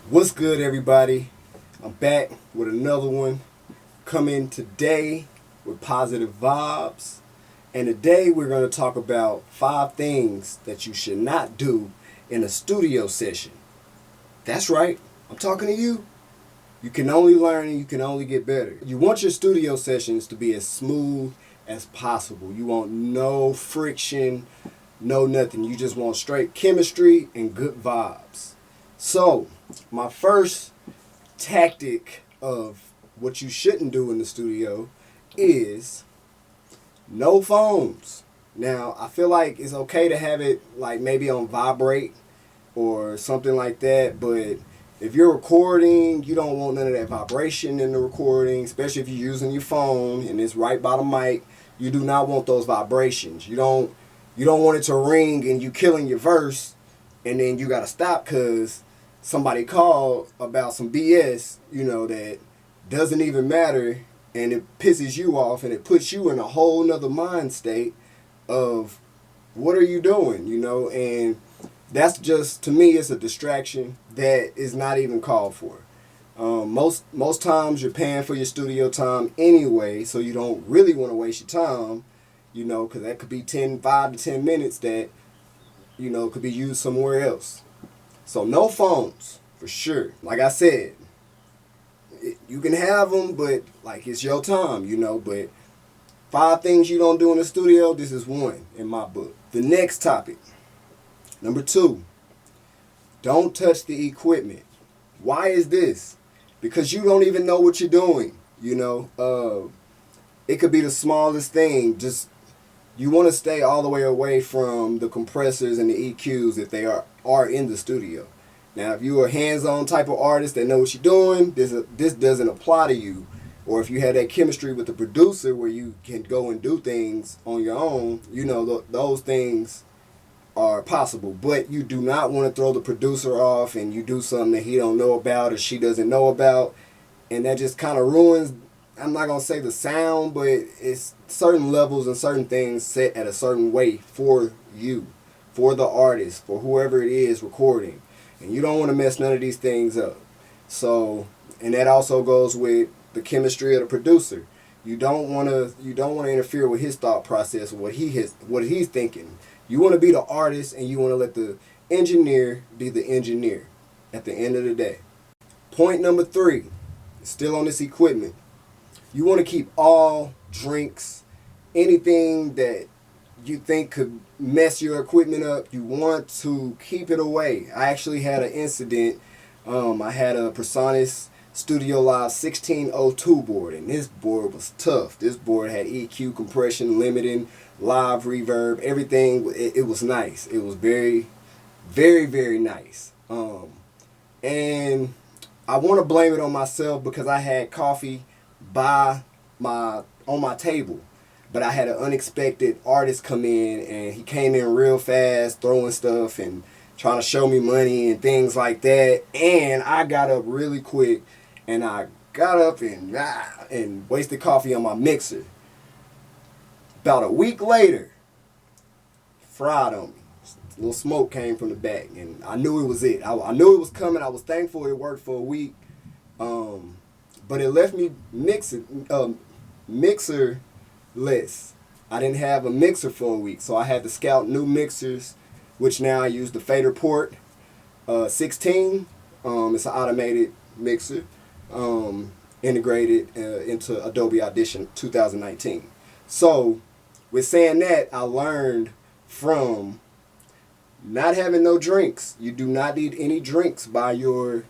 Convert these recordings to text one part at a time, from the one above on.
What's good, everybody? I'm back with another one. Coming today with positive vibes. And today we're going to talk about 5 things that you should not do in a studio session. That's right, I'm talking to you. You can only learn and you can only get better. You want your studio sessions to be as smooth as possible. You want no friction, no nothing. You just want straight chemistry and good vibes. So, my first tactic of what you shouldn't do in the studio is no phones. Now, I feel like it's okay to have it like maybe on vibrate or something like that, but if you're recording, you don't want none of that vibration in the recording, especially if you're using your phone and it's right by the mic. You do not want those vibrations. You don't want it to ring and you killing your verse and then you got to stop because somebody called about some BS, that doesn't even matter, and it pisses you off and it puts you in a whole nother mind state of what are you doing, and that's just, to me, it's a distraction that is not even called for. Most times you're paying for your studio time anyway, so you don't really want to waste your time, because that could be 5 to 10 minutes that, could be used somewhere else. So no phones, for sure. Like I said, you can have them, but like it's your time, but 5 things you don't do in the studio, this is one in my book. The next topic, number 2, don't touch the equipment. Why is this? Because you don't even know what you're doing, It could be the smallest thing. Just, you want to stay all the way away from the compressors and the EQs if they are in the studio. Now, if you're a hands-on type of artist that know what you're doing, this doesn't apply to you. Or if you have that chemistry with the producer where you can go and do things on your own, those things are possible. But you do not want to throw the producer off and you do something that he don't know about or she doesn't know about. And that just kind of ruins, I'm not going to say the sound, but it's certain levels and certain things set at a certain way for you, for the artist, for whoever it is recording. And you don't want to mess none of these things up. So, and that also goes with the chemistry of the producer. You don't want to interfere with his thought process or what he's thinking. You want to be the artist and you want to let the engineer be the engineer at the end of the day. Point number 3, still on this equipment. You want to keep all drinks, anything that you think could mess your equipment up, you want to keep it away. I actually had an incident. I had a Personas Studio Live 1602 board, and this board was tough. This board had EQ, compression, limiting, live reverb, everything. It was nice. It was very, very, very nice. And I want to blame it on myself because I had coffee on my table. But I had an unexpected artist come in, and he came in real fast, throwing stuff and trying to show me money and things like that. And I got up really quick, and I got up and wasted coffee on my mixer. About a week later, fried on me. A little smoke came from the back, and I knew it was it. I knew it was coming. I was thankful it worked for a week. But it left me mixer less. I didn't have a mixer for a week, so I had to scout new mixers, which now I use the Fader Port 16. It's an automated mixer, integrated into Adobe Audition 2019. So, with saying that, I learned from not having no drinks. You do not need any drinks by your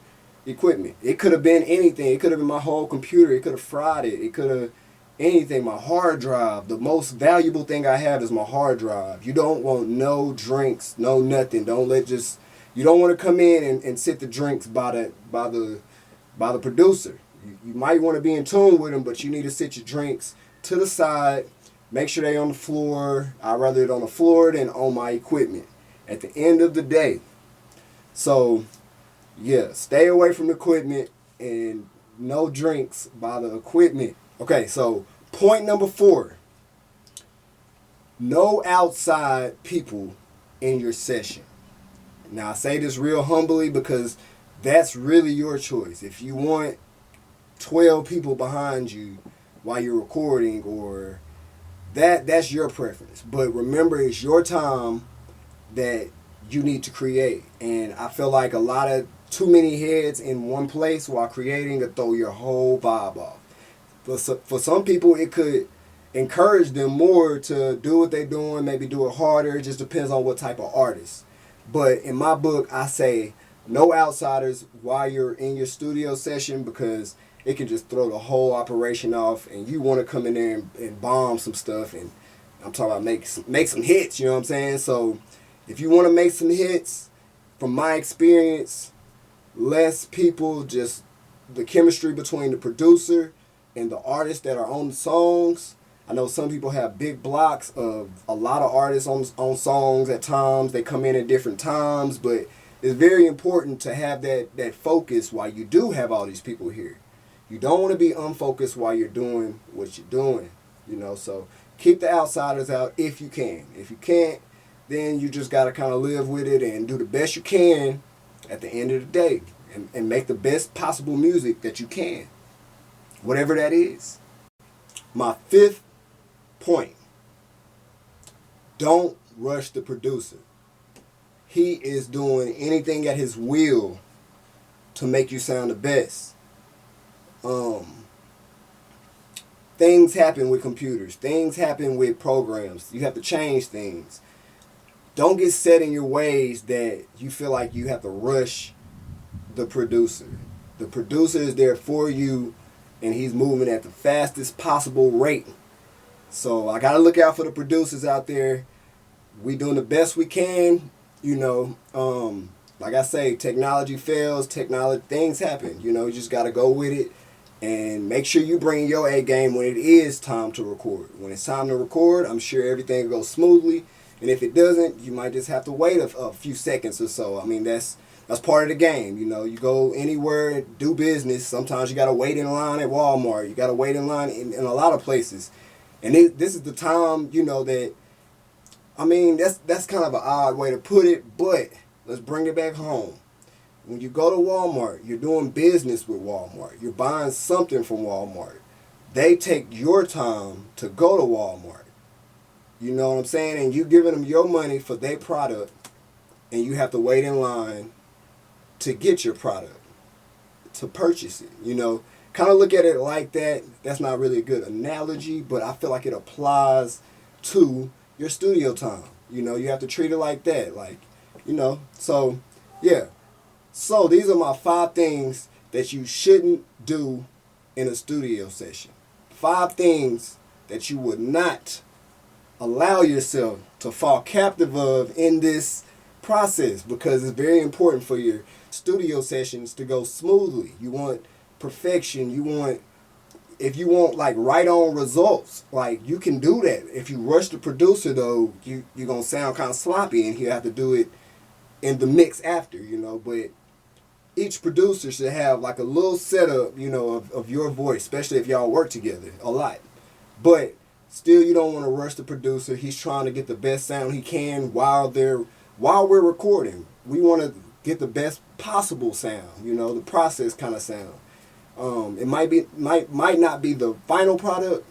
equipment. It could have been anything. It could have been my whole computer. It could have fried it. It could have anything. My hard drive. The most valuable thing I have is my hard drive. You don't want no drinks, no nothing. You don't want to come in and sit the drinks by the producer. You might want to be in tune with them, but you need to sit your drinks to the side. Make sure they on the floor. I'd rather it on the floor than on my equipment at the end of the day. So, yeah, stay away from the equipment and no drinks by the equipment. Okay, so point number 4. No outside people in your session. Now, I say this real humbly because That's really your choice. If you want 12 people behind you while you're recording, or that's your preference. But remember, it's your time that you need to create. And I feel like a lot of too many heads in one place while creating could throw your whole vibe off. For some people, it could encourage them more to do what they're doing, maybe do it harder. It just depends on what type of artist. But in my book, I say no outsiders while you're in your studio session, because it can just throw the whole operation off, and you want to come in there and bomb some stuff. And I'm talking about make some hits, you know what I'm saying? So if you want to make some hits, from my experience, less people, just the chemistry between the producer and the artists that are on the songs. I know some people have big blocks of a lot of artists on songs at times. They come in at different times, but it's very important to have that focus while you do have all these people here. You don't want to be unfocused while you're doing what you're doing, so keep the outsiders out if you can. If you can't, then you just got to kind of live with it and do the best you can at the end of the day, and make the best possible music that you can, whatever that is. My fifth point: don't rush the producer. He is doing anything at his will to make you sound the best. Things happen with computers. Things happen with programs. You have to change things. Don't get set in your ways that you feel like you have to rush the producer. The producer is there for you, and he's moving at the fastest possible rate. So I got to look out for the producers out there. We doing the best we can, like I say, technology fails, things happen. You just got to go with it, and make sure you bring your A game when it is time to record. When it's time to record, I'm sure everything goes smoothly. And if it doesn't, you might just have to wait a few seconds or so. I mean, that's part of the game. You go anywhere, do business. Sometimes you got to wait in line at Walmart. You got to wait in line in a lot of places. And this is the time, that, that's kind of an odd way to put it, but let's bring it back home. When you go to Walmart, you're doing business with Walmart. You're buying something from Walmart. They take your time to go to Walmart. You know what I'm saying? And you giving them your money for their product, and you have to wait in line to get your product, to purchase it. Kind of look at it like that. That's not really a good analogy, but I feel like it applies to your studio time. You have to treat it like that. So, yeah. So these are my 5 things that you shouldn't do in a studio session. 5 things that you would not allow yourself to fall captive of in this process, because it's very important for your studio sessions to go smoothly. You want perfection. If you want like right on results, like you can do that. If you rush the producer though, you're going to sound kind of sloppy, and you have to do it in the mix after, but each producer should have like a little setup, of your voice, especially if y'all work together a lot. But still, you don't want to rush the producer. He's trying to get the best sound he can while we're recording. We want to get the best possible sound, the process kind of sound. It might not be the final product,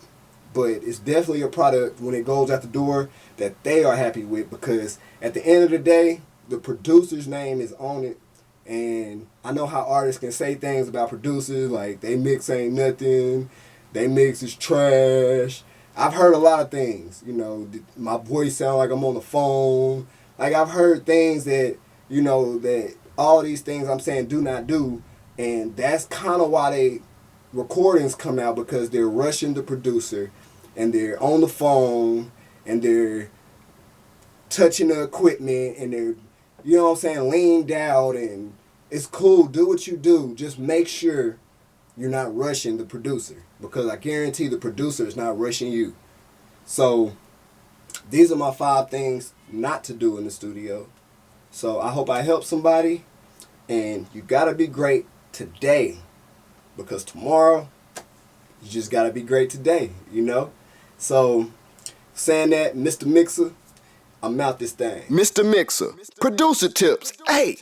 but it's definitely a product when it goes out the door that they are happy with, because at the end of the day, the producer's name is on it. And I know how artists can say things about producers, like they mix ain't nothing, they mix is trash. I've heard a lot of things, my voice sound like I'm on the phone. Like I've heard things that, that all these things I'm saying do not do. And that's kind of why recordings come out, because they're rushing the producer, and they're on the phone, and they're touching the equipment, and they're, leaned out. And it's cool, do what you do. Just make sure you're not rushing the producer, because I guarantee the producer is not rushing you. So these are my 5 things not to do in the studio. So I hope I helped somebody. And you got to be great today, because tomorrow you just got to be great today, So saying that, Mr. Mixer, I'm out this thing. Mr. Mixer, producer tips. Hey.